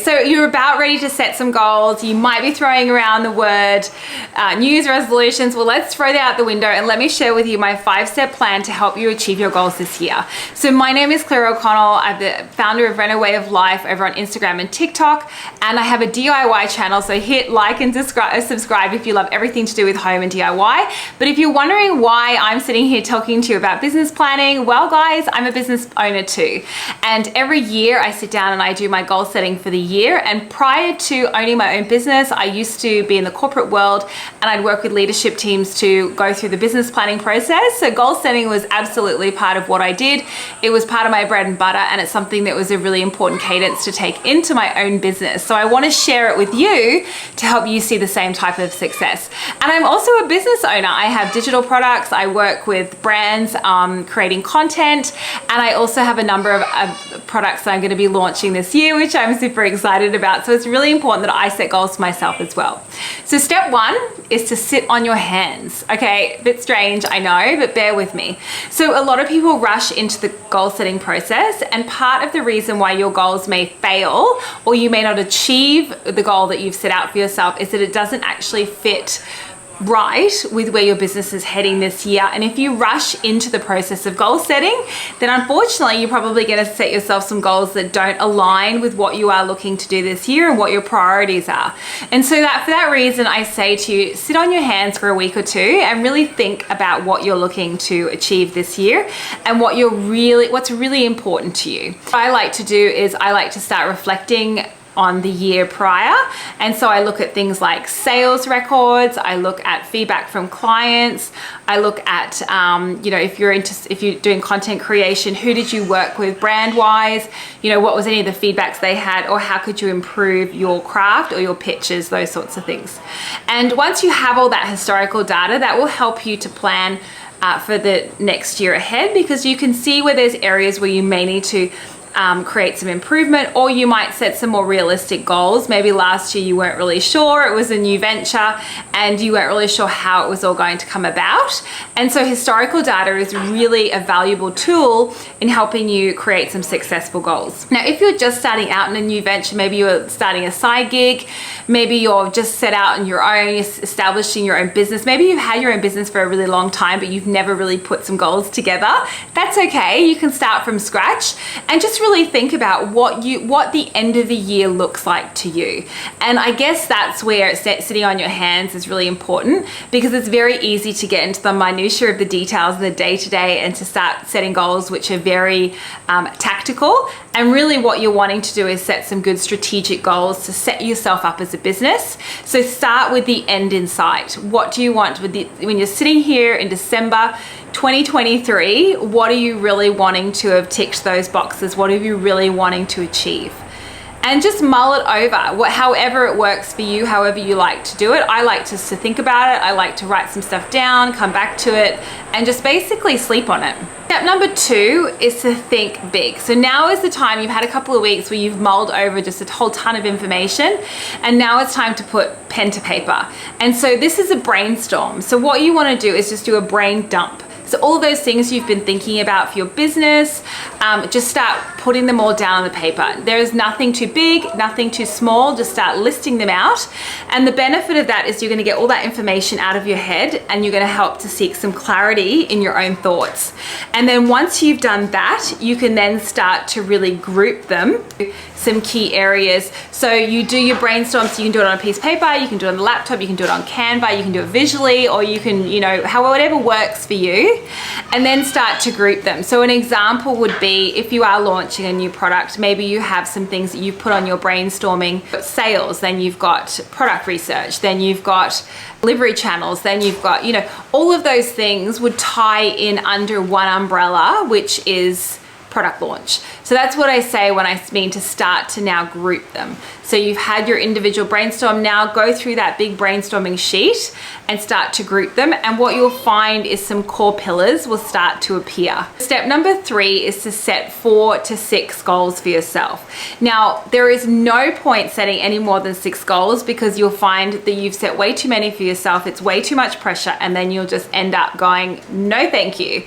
so you're about ready to set some goals. You might be throwing around the word New Year's resolutions. Well, let's throw that out the window and let me share with you my 5-step plan to help you achieve your goals this year. So my name is Claire O'Connell. I'm the founder of Reno Way of Life over on Instagram and TikTok, and I have a DIY channel, so hit like and subscribe if you love everything to do with home and DIY. But if you're wondering why I'm sitting here talking to you about business planning, well guys, I'm a business owner too. And every year I sit down and I do my goal setting for the year. And prior to owning my own business, I used to be in the corporate world and I'd work with leadership teams to go through the business planning process. So goal setting was absolutely part of what I did. It was part of my bread and butter, and it's something that was a really important cadence to take into my own business. So I want to share it with you to help you see the same type of success. And I'm also a business owner. I have digital products. I work with brands creating content, and I also have a number of products that I'm going to be launching this year, which I'm super excited about. So it's really important that I set goals for myself as well. So step 1 is to sit on your hands. Okay, a bit strange, I know, but bear with me. So a lot of people rush into the goal setting process, and part of the reason why your goals may fail or you may not achieve the goal that you've set out for yourself is that it doesn't actually fit right with where your business is heading this year. And if you rush into the process of goal setting, then unfortunately you're probably going to set yourself some goals that don't align with what you are looking to do this year and what your priorities are. And so for that reason, I say to you, sit on your hands for a week or two and really think about what you're looking to achieve this year and what's really important to you. What I like to do is I like to start reflecting on the year prior. And so I look at things like sales records, I look at feedback from clients, I look at, if you're doing content creation, who did you work with brand wise, what was any of the feedbacks they had, or how could you improve your craft or your pitches, those sorts of things. And once you have all that historical data, that will help you to plan for the next year ahead, because you can see where there's areas where you may need to create some improvement, or you might set some more realistic goals. Maybe last year you weren't really sure, it was a new venture and you weren't really sure how it was all going to come about. And so historical data is really a valuable tool in helping you create some successful goals. Now, if you're just starting out in a new venture, maybe you're starting a side gig, maybe you're just set out on your own, establishing your own business, maybe you've had your own business for a really long time, but you've never really put some goals together. That's okay. You can start from scratch and just really think about what the end of the year looks like to you. And I guess that's where sitting on your hands is really important, because it's very easy to get into the minutiae of the details of the day-to-day and to start setting goals which are very tactical. And really what you're wanting to do is set some good strategic goals to set yourself up as a business. So start with the end in sight. What do you want when you're sitting here in December 2023, what are you really wanting to have ticked those boxes? What are you really wanting to achieve? And just mull it over, however it works for you, however you like to do it. I like to think about it. I like to write some stuff down, come back to it, and just basically sleep on it. Step number 2 is to think big. So now is the time. You've had a couple of weeks where you've mulled over just a whole ton of information, and now it's time to put pen to paper. And so this is a brainstorm. So what you want to do is just do a brain dump. So all of those things you've been thinking about for your business, just start putting them all down on the paper. There is nothing too big, nothing too small, just start listing them out. And the benefit of that is you're gonna get all that information out of your head, and you're gonna help to seek some clarity in your own thoughts. And then once you've done that, you can then start to really group them, some key areas. So you do your brainstorm, so you can do it on a piece of paper, you can do it on the laptop, you can do it on Canva, you can do it visually, or you can, whatever works for you, and then start to group them. So an example would be if you are launching a new product, maybe you have some things that you've put on your brainstorming, sales, then you've got product research, then you've got delivery channels, then you've got, all of those things would tie in under one umbrella, which is product launch. So that's what I say when I mean to start to now group them. So you've had your individual brainstorm, now go through that big brainstorming sheet and start to group them. And what you'll find is some core pillars will start to appear. Step number 3 is to set 4 to 6 goals for yourself. Now, there is no point setting any more than 6 goals, because you'll find that you've set way too many for yourself. It's way too much pressure, and then you'll just end up going, no, thank you.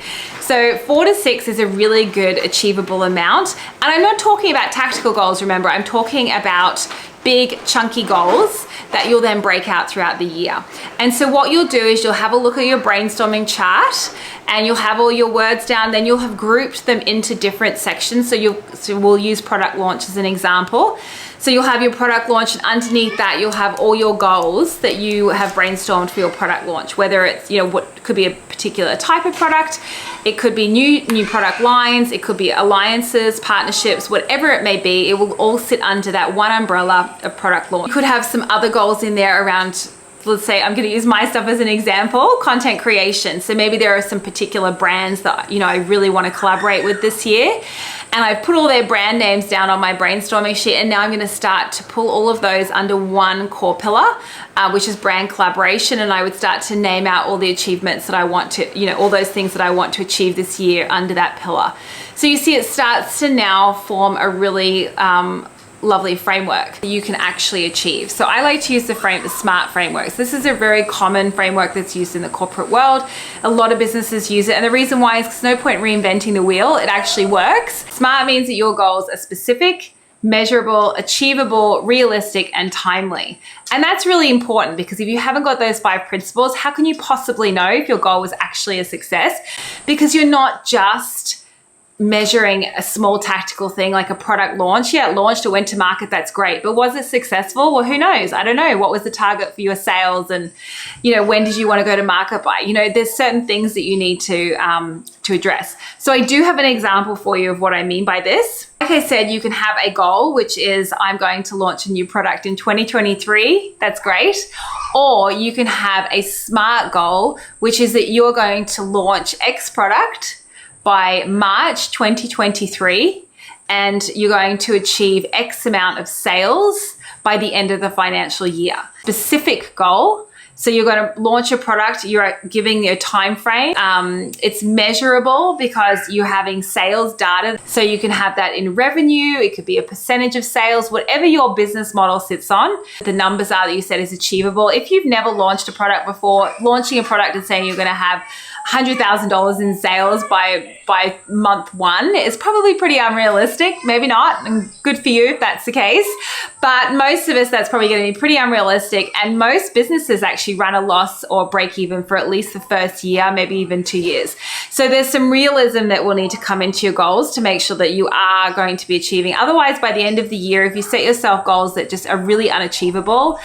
So 4 to 6 is a really good achievable amount. And I'm not talking about tactical goals, remember, I'm talking about big chunky goals that you'll then break out throughout the year. And so what you'll do is you'll have a look at your brainstorming chart and you'll have all your words down, then you'll have grouped them into different sections. So we'll use product launch as an example. So you'll have your product launch, and underneath that you'll have all your goals that you have brainstormed for your product launch, whether it's, you know, what could be a particular type of product, it could be new product lines, it could be alliances, partnerships, whatever it may be, it will all sit under that one umbrella of product launch. You could have some other goals in there around, let's say, I'm going to use my stuff as an example, content creation. So maybe there are some particular brands that, you know, I really want to collaborate with this year. And I've put all their brand names down on my brainstorming sheet. And now I'm going to start to pull all of those under one core pillar, which is brand collaboration. And I would start to name out all the achievements that I want to, you know, all those things that I want to achieve this year under that pillar. So you see it starts to now form a really, lovely framework that you can actually achieve. So I like to use the SMART frameworks. This is a very common framework that's used in the corporate world. A lot of businesses use it. And the reason why is because no point reinventing the wheel. It actually works. SMART means that your goals are specific, measurable, achievable, realistic, and timely. And that's really important because if you haven't got those 5 principles, how can you possibly know if your goal was actually a success? Because you're not just measuring a small tactical thing like a product launch. Yeah, it launched, it went to market, that's great. But was it successful? Well, who knows? I don't know. What was the target for your sales? And, you know, when did you want to go to market by? You know, there's certain things that you need to address. So I do have an example for you of what I mean by this. Like I said, you can have a goal, which is I'm going to launch a new product in 2023. That's great. Or you can have a SMART goal, which is that you're going to launch X product by March 2023, and you're going to achieve X amount of sales by the end of the financial year. Specific goal. So you're going to launch a product, you're giving your time frame. It's measurable because you're having sales data. So you can have that in revenue, it could be a percentage of sales, whatever your business model sits on, the numbers are that you said is achievable. If you've never launched a product before, launching a product and saying you're going to have $100,000 in sales by month 1 is probably pretty unrealistic. Maybe not, and good for you if that's the case. But most of us, that's probably going to be pretty unrealistic. And most businesses actually run a loss or break even for at least the first year, maybe even 2 years. So there's some realism that will need to come into your goals to make sure that you are going to be achieving. Otherwise, by the end of the year, if you set yourself goals that just are really unachievable,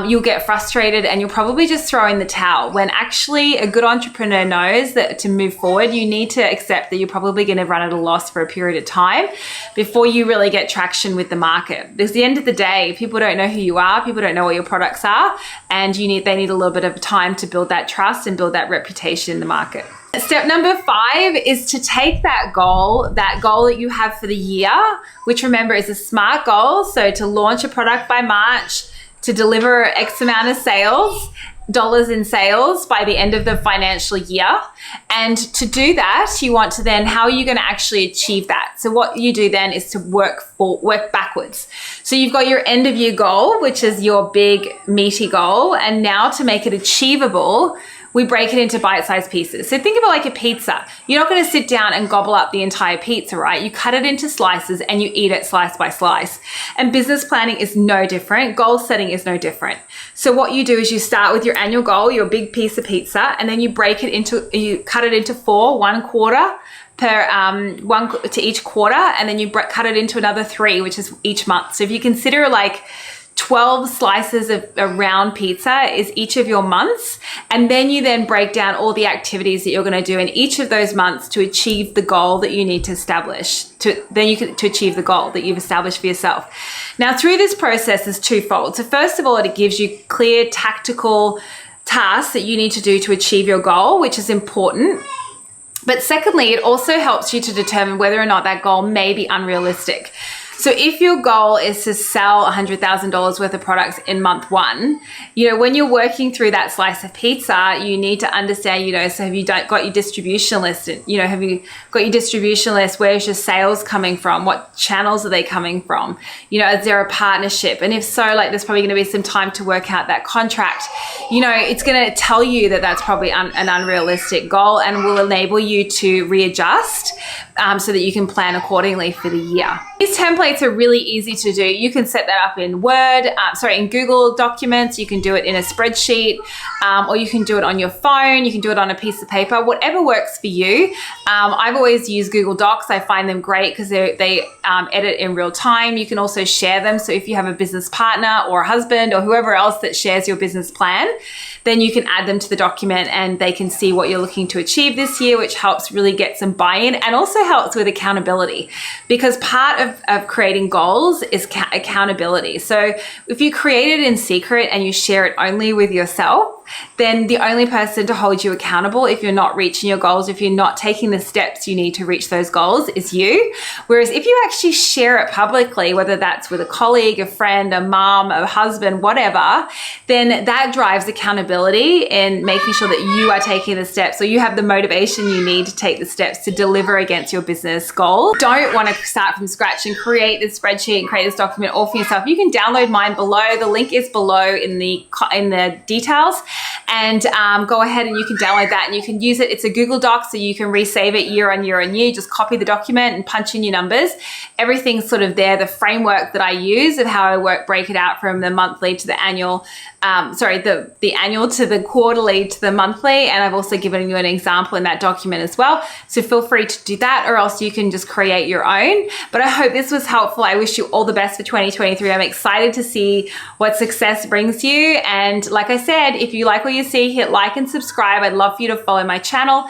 you'll get frustrated and you'll probably just throw in the towel, when actually a good entrepreneur knows that to move forward, you need to accept that you're probably going to run at a loss for a period of time before you really get traction with the market. Because at the end of the day, people don't know who you are, people don't know what your products are, and they need a little bit of time to build that trust and build that reputation in the market. Step number 5 is to take that goal that you have for the year, which remember is a SMART goal. So to launch a product by March, to deliver X amount of dollars in sales by the end of the financial year. And to do that, you want to then, how are you going to actually achieve that? So what you do then is to work backwards. So you've got your end of year goal, which is your big meaty goal. And now to make it achievable, we break it into bite-sized pieces. So think of it like a pizza. You're not going to sit down and gobble up the entire pizza, right? You cut it into slices and you eat it slice by slice. And business planning is no different. Goal setting is no different. So what you do is you start with your annual goal, your big piece of pizza, and then you you cut it into 4, 1 quarter one to each quarter, and then you cut it into another 3, which is each month. So if you consider like 12 slices of a round pizza is each of your months. And then you then break down all the activities that you're going to do in each of those months to achieve the goal that you need to establish, to achieve the goal that you've established for yourself. Now, through this process is twofold. So first of all, it gives you clear tactical tasks that you need to do to achieve your goal, which is important. But secondly, it also helps you to determine whether or not that goal may be unrealistic. So if your goal is to sell $100,000 worth of products in month 1, when you're working through that slice of pizza, you need to understand, so have you got your distribution list? Have you got your distribution list? Where's your sales coming from? What channels are they coming from? Is there a partnership? And if so, there's probably going to be some time to work out that contract. It's going to tell you that that's probably an unrealistic goal, and will enable you to readjust so that you can plan accordingly for the year. These templates are really easy to do. You can set that up in in Google Documents. You can do it in a spreadsheet, or you can do it on your phone. You can do it on a piece of paper, whatever works for you. I've always used Google Docs. I find them great because they edit in real time. You can also share them. So if you have a business partner or a husband or whoever else that shares your business plan, then you can add them to the document and they can see what you're looking to achieve this year, which helps really get some buy-in and also helps with accountability, because part of creating goals is accountability. So if you create it in secret and you share it only with yourself, then the only person to hold you accountable if you're not reaching your goals, if you're not taking the steps you need to reach those goals, is you. Whereas if you actually share it publicly, whether that's with a colleague, a friend, a mom, a husband, whatever, then that drives accountability in making sure that you are taking the steps, or you have the motivation you need to take the steps to deliver against your business goal. Don't want to start from scratch and create this spreadsheet and create this document all for yourself. You can download mine below. The link is below in the details. And go ahead and you can download that and you can use it. It's a Google Doc, so you can resave it year on year on year. Just copy the document and punch in your numbers. Everything's sort of there. The framework that I use of how I break it out from the monthly to the annual, the annual to the quarterly to the monthly. And I've also given you an example in that document as well. So feel free to do that, or else you can just create your own. But I hope this was helpful. I wish you all the best for 2023. I'm excited to see what success brings you. And like I said, if you like what you see, hit like and subscribe. I'd love for you to follow my channel.